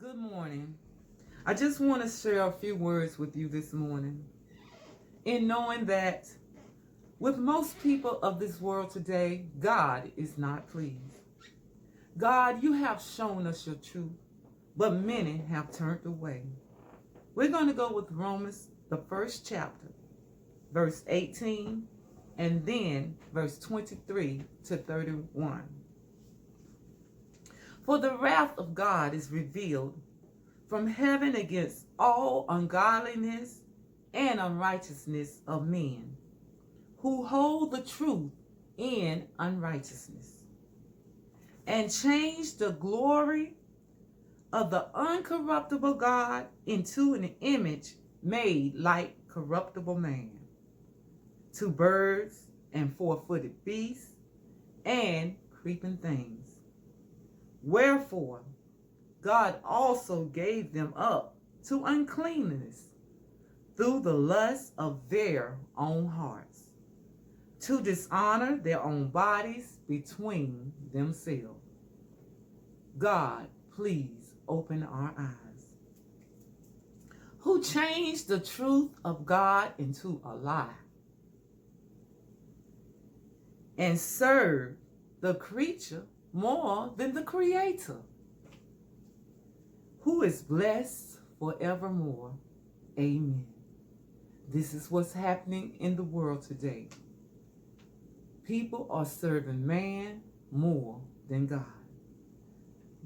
Good morning. I just want to share a few words with you this morning. In knowing that with most people of this world today, God is not pleased. God, you have shown us your truth, but many have turned away. We're going to go with Romans, the first chapter, verse 18, and then verse 23 to 31. For the wrath of God is revealed from heaven against all ungodliness and unrighteousness of men, who hold the truth in unrighteousness, and change the glory of the uncorruptible God into an image made like corruptible man, to birds and four-footed beasts and creeping things. Wherefore God also gave them up to uncleanness through the lust of their own hearts, to dishonor their own bodies between themselves. God, please open our eyes. Who changed the truth of God into a lie and served the creature more than the Creator, who is blessed forevermore. Amen. This is what's happening in the world today. People are serving man more than God.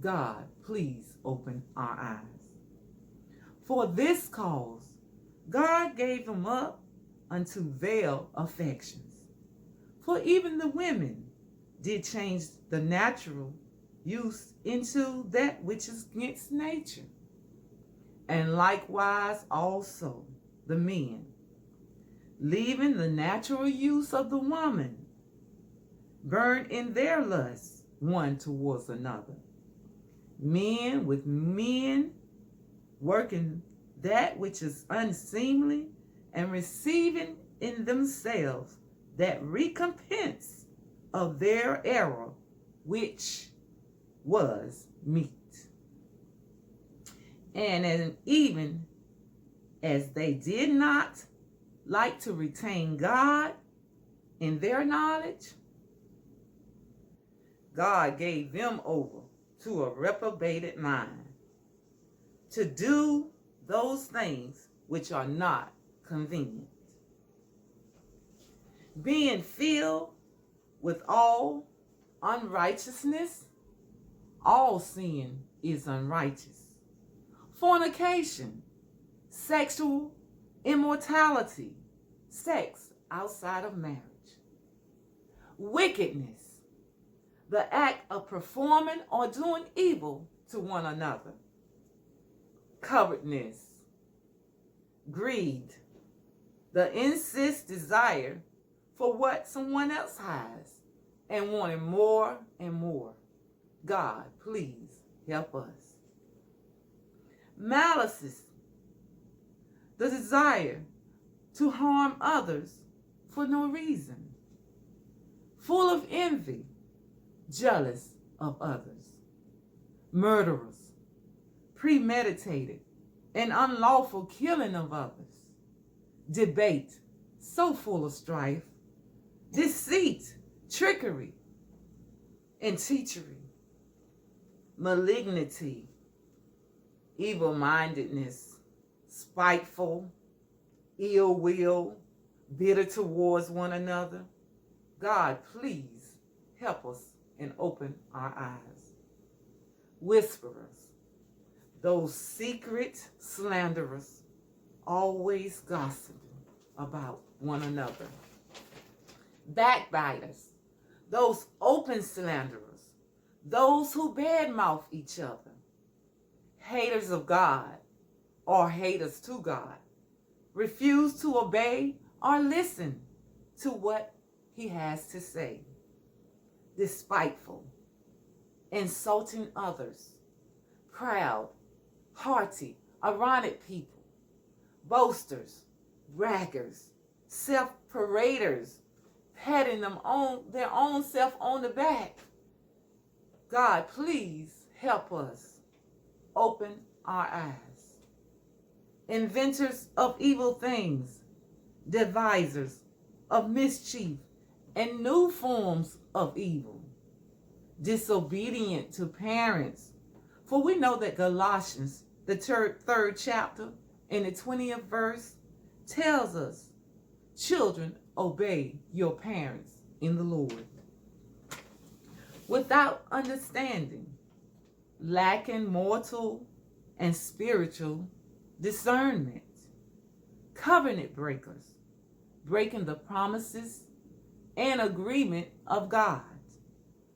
God, please open our eyes. For this cause, God gave them up unto vile affections. For even the women did change the natural use into that which is against nature. And likewise also the men, leaving the natural use of the woman, burn in their lusts one towards another. Men with men, working that which is unseemly, and receiving in themselves that recompense of their error, which was meat. And even as they did not like to retain God in their knowledge, God gave them over to a reprobated mind, to do those things which are not convenient, being filled with all unrighteousness. All sin is unrighteous. Fornication, sexual immorality, sex outside of marriage. Wickedness, the act of performing or doing evil to one another. Covetousness, greed, the insist desire for what someone else has and wanting more and more. God, please help us. Malice, the desire to harm others for no reason. Full of envy, jealous of others. Murderers, premeditated and unlawful killing of others. Debate, so full of strife. Deceit, trickery, and treachery. Malignity, evil-mindedness, spiteful, ill will, bitter towards one another. God, please help us and open our eyes. Whisperers, those secret slanderers, always gossiping about one another. Backbiters, those open slanderers, those who badmouth each other. Haters of God or haters to God, refuse to obey or listen to what he has to say. Despiteful, insulting others, proud, haughty, ironic people, boasters, braggers, self-paraders, patting their own self on the back. God, please help us. open our eyes. Inventors of evil things, devisers of mischief and new forms of evil, disobedient to parents. For we know that Galatians, the third chapter, and the 20th verse, tells us, children, obey your parents in the Lord. Without understanding, lacking mortal and spiritual discernment, covenant breakers, breaking the promises and agreement of God,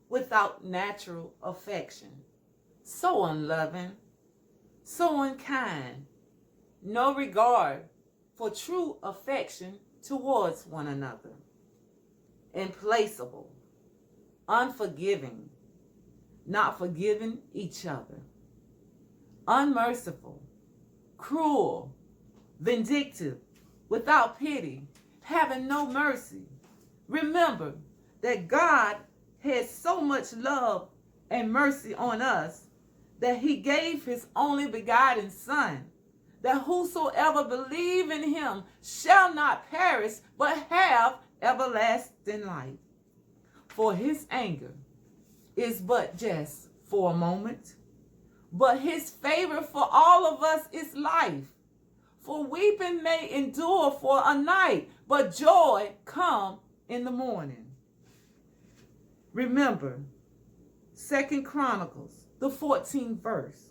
without natural affection, so unloving, so unkind, no regard for true affection towards one another, implacable, unforgiving, not forgiving each other, unmerciful, cruel, vindictive, without pity, having no mercy. Remember that God had so much love and mercy on us that he gave his only begotten Son, that whosoever believe in him shall not perish, but have everlasting life. For his anger is but just for a moment, but his favor for all of us is life. For weeping may endure for a night, but joy come in the morning. Remember, 2 Chronicles, the 14th verse,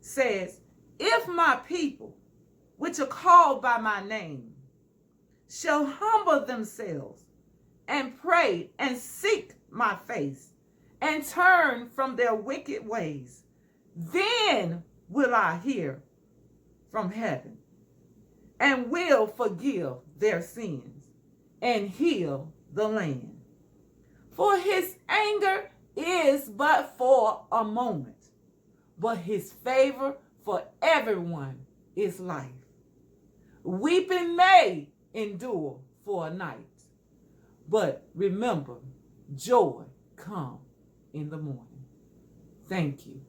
says, if my people, which are called by my name, shall humble themselves and pray and seek my face and turn from their wicked ways, then will I hear from heaven and will forgive their sins and heal the land. For his anger is but for a moment, but his favor for everyone is life. Weeping may endure for a night, but remember, joy come in the morning. Thank you.